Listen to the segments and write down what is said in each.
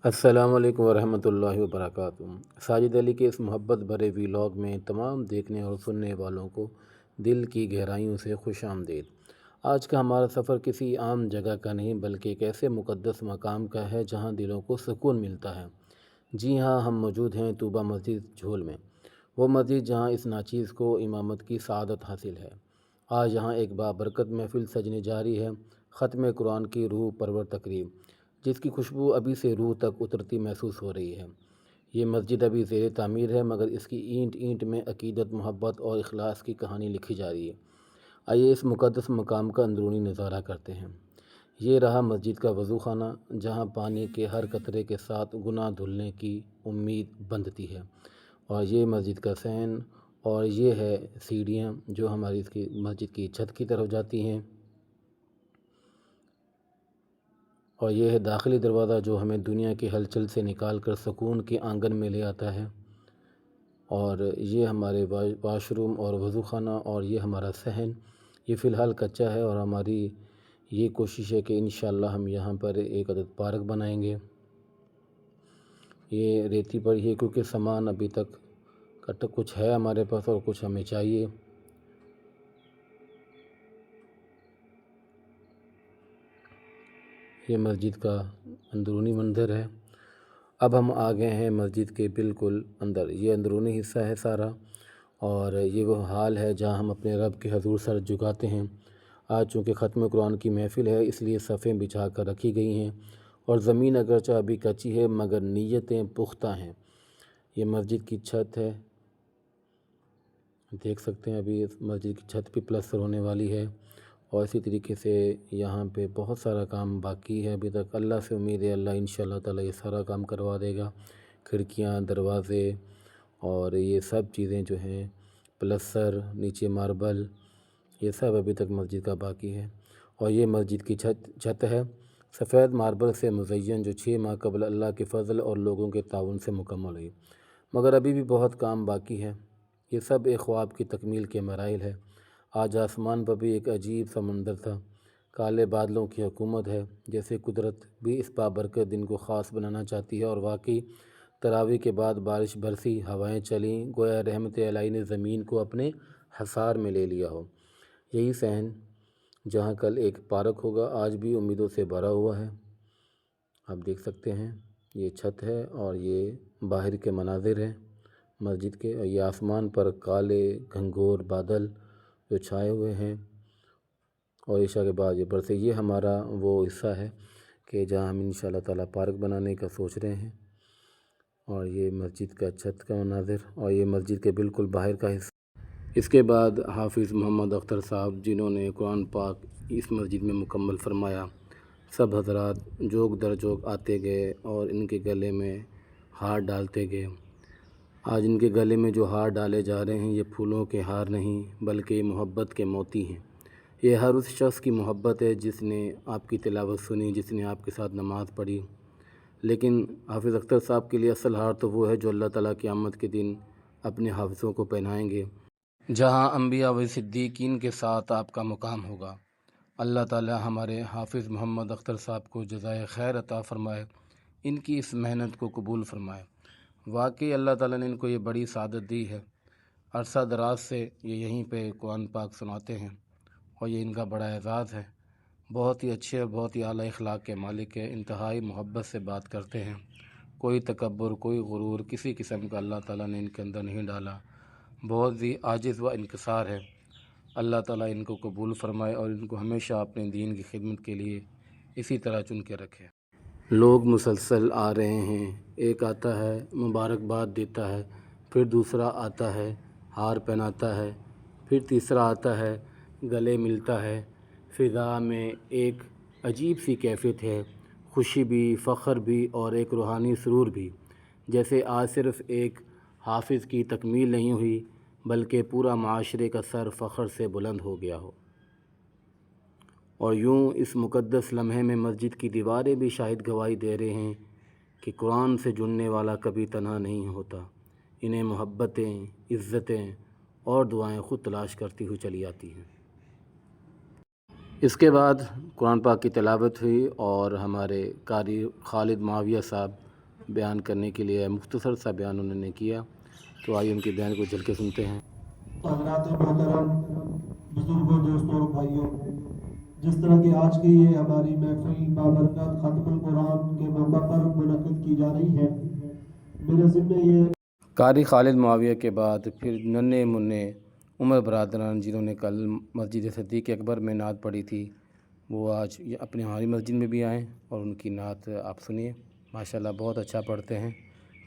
السلام علیکم ورحمۃ اللہ وبرکاتہ۔ ساجد علی کے اس محبت بھرے ویلاگ میں تمام دیکھنے اور سننے والوں کو دل کی گہرائیوں سے خوش آمدید۔ آج کا ہمارا سفر کسی عام جگہ کا نہیں بلکہ ایک ایسے مقدس مقام کا ہے جہاں دلوں کو سکون ملتا ہے۔ جی ہاں، ہم موجود ہیں طوبہ مسجد جھول میں، وہ مسجد جہاں اس ناچیز کو امامت کی سعادت حاصل ہے۔ آج یہاں ایک بابرکت محفل سجنے جاری ہے، ختم قرآن کی روح پرور تقریب، جس کی خوشبو ابھی سے روح تک اترتی محسوس ہو رہی ہے۔ یہ مسجد ابھی زیر تعمیر ہے مگر اس کی اینٹ اینٹ میں عقیدت، محبت اور اخلاص کی کہانی لکھی جا رہی ہے۔ آئیے اس مقدس مقام کا اندرونی نظارہ کرتے ہیں۔ یہ رہا مسجد کا وضو خانہ، جہاں پانی کے ہر قطرے کے ساتھ گناہ دھلنے کی امید بندھتی ہے، اور یہ مسجد کا صحن، اور یہ ہے سیڑھیاں جو ہماری اس کی مسجد کی چھت کی طرف جاتی ہیں، اور یہ ہے داخلی دروازہ جو ہمیں دنیا کی ہلچل سے نکال کر سکون کے آنگن میں لے آتا ہے، اور یہ ہمارے واش روم اور وضو خانہ، اور یہ ہمارا صحن۔ یہ فی الحال کچا ہے اور ہماری یہ کوشش ہے کہ انشاءاللہ ہم یہاں پر ایک عدد پارک بنائیں گے۔ یہ ریتی پر ہی ہے کیونکہ سامان ابھی تک کچھ ہے ہمارے پاس اور کچھ ہمیں چاہیے۔ یہ مسجد کا اندرونی منظر ہے۔ اب ہم آ گئے ہیں مسجد کے بالکل اندر۔ یہ اندرونی حصہ ہے سارا، اور یہ وہ حال ہے جہاں ہم اپنے رب کے حضور سر جھکاتے ہیں۔ آج چونکہ ختم قرآن کی محفل ہے اس لیے صفیں بچھا کر رکھی گئی ہیں، اور زمین اگرچہ ابھی کچی ہے مگر نیتیں پختہ ہیں۔ یہ مسجد کی چھت ہے، دیکھ سکتے ہیں ابھی اس مسجد کی چھت بھی پلستر ہونے والی ہے، اور اسی طریقے سے یہاں پہ بہت سارا کام باقی ہے ابھی تک۔ اللہ سے امید ہے اللہ انشاءاللہ تعالیٰ یہ سارا کام کروا دے گا۔ کھڑکیاں، دروازے اور یہ سب چیزیں جو ہیں، پلستر، نیچے ماربل، یہ سب ابھی تک مسجد کا باقی ہے۔ اور یہ مسجد کی چھت ہے، سفید ماربل سے مزین، جو 6 ماہ قبل اللہ کے فضل اور لوگوں کے تعاون سے مکمل ہوئی، مگر ابھی بھی بہت کام باقی ہے۔ یہ سب ایک خواب کی تکمیل کے مراحل ہے۔ آج آسمان پر بھی ایک عجیب سا منظر تھا، کالے بادلوں کی حکومت ہے، جیسے قدرت بھی اس بابرکت دن کو خاص بنانا چاہتی ہے، اور واقعی تراویح کے بعد بارش برسی، ہوائیں چلیں، گویا رحمت الہی نے زمین کو اپنے حصار میں لے لیا ہو۔ یہی صحن جہاں کل ایک پارک ہوگا آج بھی امیدوں سے بھرا ہوا ہے۔ آپ دیکھ سکتے ہیں یہ چھت ہے اور یہ باہر کے مناظر ہیں مسجد کے، اور یہ آسمان پر کالے گھنگھور بادل جو چھائے ہوئے ہیں، اور عشاء کے بعد یہ برسے۔ یہ ہمارا وہ حصہ ہے کہ جہاں ہم انشاءاللہ تعالیٰ پارک بنانے کا سوچ رہے ہیں، اور یہ مسجد کا چھت کا مناظر، اور یہ مسجد کے بالکل باہر کا حصہ۔ اس کے بعد حافظ محمد اختر صاحب، جنہوں نے قرآن پاک اس مسجد میں مکمل فرمایا، سب حضرات جوک در جوک آتے گئے اور ان کے گلے میں ہار ڈالتے گئے۔ آج ان کے گلے میں جو ہار ڈالے جا رہے ہیں یہ پھولوں کے ہار نہیں بلکہ یہ محبت کے موتی ہیں۔ یہ ہر اس شخص کی محبت ہے جس نے آپ کی تلاوت سنی، جس نے آپ کے ساتھ نماز پڑھی۔ لیکن حافظ اختر صاحب کے لیے اصل ہار تو وہ ہے جو اللہ تعالیٰ قیامت کے دن اپنے حافظوں کو پہنائیں گے، جہاں انبیاء و صدیقین کے ساتھ آپ کا مقام ہوگا۔ اللہ تعالیٰ ہمارے حافظ محمد اختر صاحب کو جزائے خیر عطا فرمائے، ان کی اس محنت کو قبول فرمائے۔ واقعی اللہ تعالیٰ نے ان کو یہ بڑی سعادت دی ہے، عرصہ دراز سے یہ یہیں پہ قرآن پاک سناتے ہیں، اور یہ ان کا بڑا اعزاز ہے۔ بہت ہی اچھے اور بہت ہی اعلیٰ اخلاق کے مالک ہیں، انتہائی محبت سے بات کرتے ہیں، کوئی تکبر، کوئی غرور کسی قسم کا اللہ تعالیٰ نے ان کے اندر نہیں ڈالا، بہت ہی عاجز و انکسار ہے۔ اللہ تعالیٰ ان کو قبول فرمائے اور ان کو ہمیشہ اپنے دین کی خدمت کے لیے اسی طرح چن کے رکھے۔ لوگ مسلسل آ رہے ہیں، ایک آتا ہے مبارکباد دیتا ہے، پھر دوسرا آتا ہے ہار پہناتا ہے، پھر تیسرا آتا ہے گلے ملتا ہے۔ فضا میں ایک عجیب سی کیفیت ہے، خوشی بھی، فخر بھی اور ایک روحانی سرور بھی، جیسے آج صرف ایک حافظ کی تکمیل نہیں ہوئی بلکہ پورا معاشرے کا سر فخر سے بلند ہو گیا ہو۔ اور یوں اس مقدس لمحے میں مسجد کی دیواریں بھی شاہد گواہی دے رہے ہیں کہ قرآن سے جڑنے والا کبھی تنہا نہیں ہوتا، انہیں محبتیں، عزتیں اور دعائیں خود تلاش کرتی ہوئی چلی آتی ہیں۔ اس کے بعد قرآن پاک کی تلاوت ہوئی اور ہمارے قاری خالد معاویہ صاحب بیان کرنے کے لیے مختصر سا بیان انہوں نے کیا، تو آئیے ان کے بیان کو چل کے سنتے ہیں۔ حضرات محترم، بزرگوں، دوستوں، بھائیوں، جس طرح کہ آج کی یہ ہماری محفل بابرکت ختم القرآن کے موقع پر منعقد کی جا رہی ہے، میرے ذمہ یہ قاری خالد معاویہ کے بعد پھر ننھے منع عمر برادران جنہوں نے کل مسجد صدیق اکبر میں نعت پڑھی تھی، وہ آج اپنے ہماری مسجد میں بھی آئیں اور ان کی نعت آپ سنیے، ماشاءاللہ بہت اچھا پڑھتے ہیں۔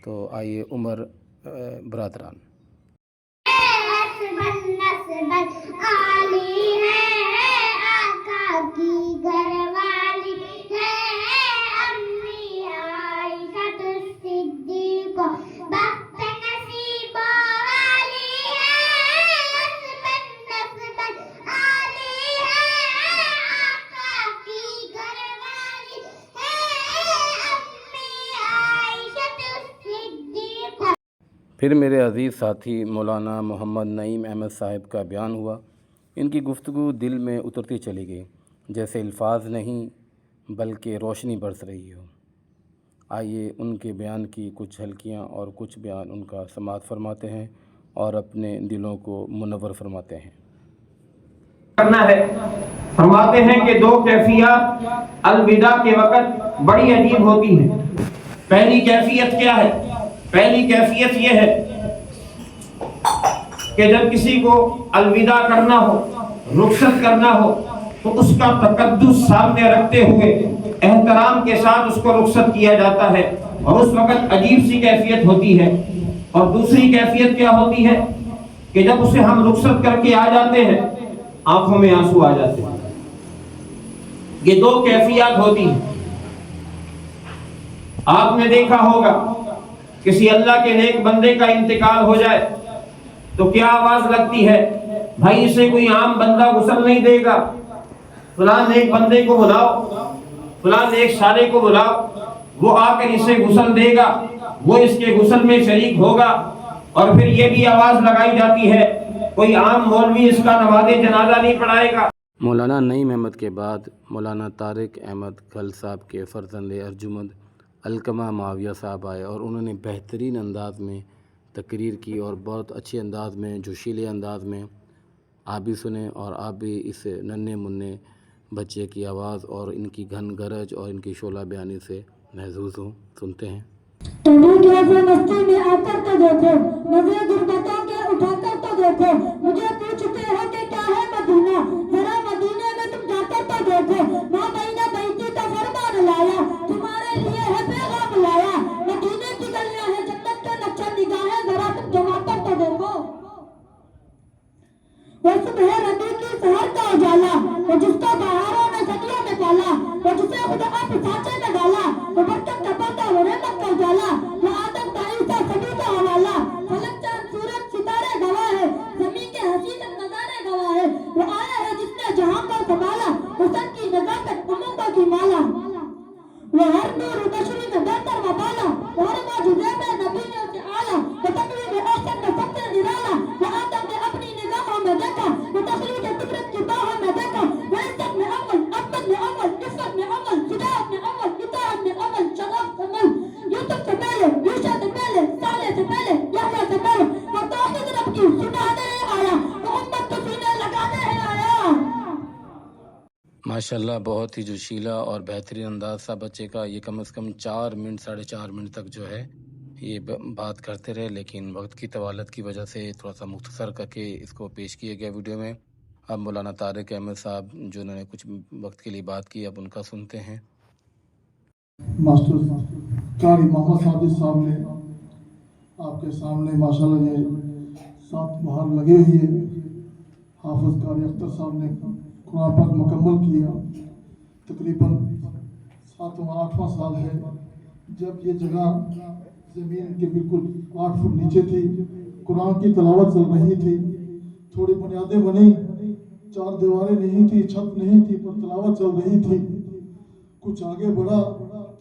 تو آئیے عمر برادران۔ پھر میرے عزیز ساتھی مولانا محمد نعیم احمد صاحب کا بیان ہوا۔ ان کی گفتگو دل میں اترتی چلی گئی، جیسے الفاظ نہیں بلکہ روشنی برس رہی ہو۔ آئیے ان کے بیان کی کچھ جھلکیاں اور کچھ بیان ان کا سماعت فرماتے ہیں اور اپنے دلوں کو منور فرماتے ہیں۔ کرنا ہے، فرماتے ہیں کہ دو کیفیات الوداع کے وقت بڑی عجیب ہوتی ہیں۔ پہلی کیفیت کیا ہے؟ پہلی کیفیت یہ ہے کہ جب کسی کو الوداع کرنا ہو، رخصت کرنا ہو، تو اس کا تقدس سامنے رکھتے ہوئے احترام کے ساتھ اس کو رخصت کیا جاتا ہے، اور اس وقت عجیب سی کیفیت ہوتی ہے۔ اور دوسری کیفیت کیا ہوتی ہے کہ جب اسے ہم رخصت کر کے آ جاتے ہیں، آنکھوں میں آنسو آ جاتے ہیں۔ یہ دو کیفیات ہوتی ہیں۔ آپ نے دیکھا ہوگا کسی اللہ کے نیک بندے کا انتقال ہو جائے تو کیا آواز لگتی ہے؟ بھائی اسے کوئی عام بندہ غسل نہیں دے گا، فلاں نیک بندے کو بلاؤ، فلاں نیک سالے کو بلاؤ، وہ آ کر اسے غسل دے گا، وہ اس کے غسل میں شریک ہوگا۔ اور پھر یہ بھی آواز لگائی جاتی ہے کوئی عام مولوی اس کا نماز جنازہ نہیں پڑھائے گا۔ مولانا نعیم احمد کے بعد مولانا طارق احمد کھل صاحب کے فرزند ارجمند علقمہ معاویہ صاحب آئے اور انہوں نے بہترین انداز میں تقریر کی اور بہت اچھے انداز میں، جوشیلے انداز میں۔ آپ بھی سنیں اور آپ بھی اس ننھے منع بچے کی آواز اور ان کی گھن گرج اور ان کی شعلہ بیانی سے محظوظ ہوں۔ سنتے ہیں۔ تمہیں کیسے مستی میں آ کر تو دیکھو، نظریں غربتوں کے اٹھا کر تو دیکھو، مجھے پوچھتے ہو کہ کیا ہے مدینہ، ذرا مدینے میں تم جا کر تو دیکھو، ماں بہنہ بیٹی کا فرمان لایا، تمہارے لیے ہے پیغام لایا، مدینے کی گلیاں ہیں جنت کا نقشہ نگاہیں، ذرا تم جما کر تو دیکھو۔ وہ صبح ربیع کی سحر کا اجالا، وہ جس کو بہاروں نے صدیوں میں پالا، وہ جسے خدا آپ سانچے میں ڈالا، وہ برکت کا پاتا وہ رحمت کا اجالا، وہ آدم کا عیسیٰ سبھی کا حوالہ، فلک چاند سورج ستارے گواہ ہے، زمین کے حسین نظارے گواہ ہے، وہ آیا ہے جس نے جہاں کو سنبھالا، حسن کی نزاکت امتوں کی مالا، وہ ہر نور بشری میں بہتر و بالا، وہ ہر معجزے میں نبی نے اسے اعلیٰ، وہ تقویم احسن میں سب سے نرالا، وہ آدم نے اپنی نگاہوں میں دیکھا، وہ تخلیق فطرت کی باہوں میں دیکھا، وہ عزت میں اول، عظمت میں اول، عفت میں اول، شجاعت میں اول، اطاعت میں اول، شرف سے اول، یوسف سے پہلے، یوشع سے پہلے، صالح سے پہلے، یحییٰ سے پہلے، وہ توحید رب کی سنانے آیا، وہ امت کو سینے لگانے آیا۔ ماشاءاللہ بہت ہی جوشیلا اور بہترین انداز تھا بچے کا۔ یہ کم از کم 4 منٹ 4.5 منٹ تک جو ہے یہ بات کرتے رہے، لیکن وقت کی طوالت کی وجہ سے تھوڑا سا مختصر کر کے اس کو پیش کیا گیا ویڈیو میں۔ اب مولانا طارق احمد صاحب جو انہوں نے کچھ وقت کے لیے بات کی، اب ان کا سنتے ہیں۔ ماسٹر قاری محمد صادق صاحب نے آپ کے سامنے ماشاءاللہ یہ 7 مہار لگے ہوئے، حافظ قاری اختر صاحب نے قرآن پاک مکمل کیا، تقریباً 7واں 8واں سال ہے جب یہ جگہ زمین کے بالکل 8 فٹ نیچے تھی، قرآن کی تلاوت چل رہی تھی، تھوڑی بنیادیں بنی، 4 دیواریں نہیں تھی، چھت نہیں تھی، پر تلاوت چل رہی تھی۔ کچھ آگے بڑھا،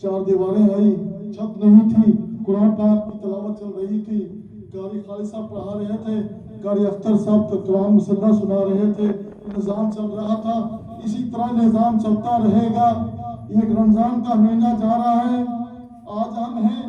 4 دیواریں آئی، چھت نہیں تھی، قرآن پاک کی تلاوت چل رہی تھی، قاری خالد صاحب پڑھا رہے تھے، قاری اختر صاحب کلام مسلح سنا رہے تھے، نظام چل رہا تھا۔ اسی طرح نظام چلتا رہے گا۔ ایک رمضان کا مہینہ جا رہا ہے، آج ہم ہیں